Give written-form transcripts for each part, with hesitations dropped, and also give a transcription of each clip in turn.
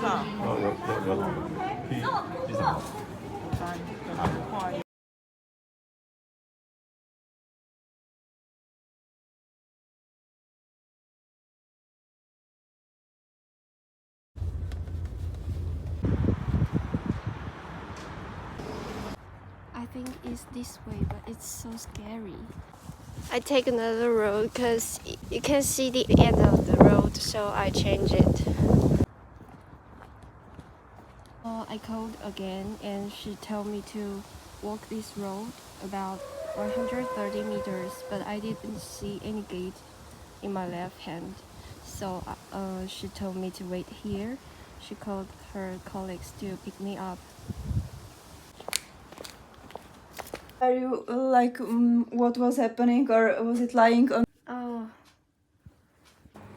上。有什么？P 什么3很快。I think it's this way, but it's so scary. I take another road because you can see the end of the road, so I change it. I called again and she told me to walk this road about 130 meters, but I didn't see any gate in my left hand. So she told me to wait here. She called her colleagues to pick me up. Are you like what was happening, or was it lying on? Oh,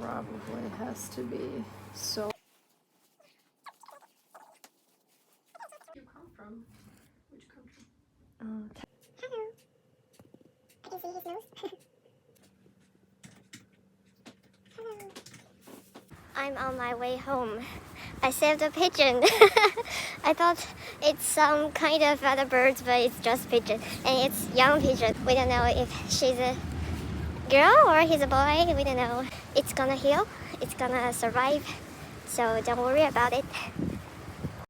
probably has to be so. You come from which country? Can you see his nose? Hello. I'm on my way home. I saved a pigeon. I thought it's some kind of other birds, but it's just pigeon. And it's young pigeon. We don't know if she's a girl or he's a boy. We don't know. It's gonna heal. It's gonna survive. So don't worry about it.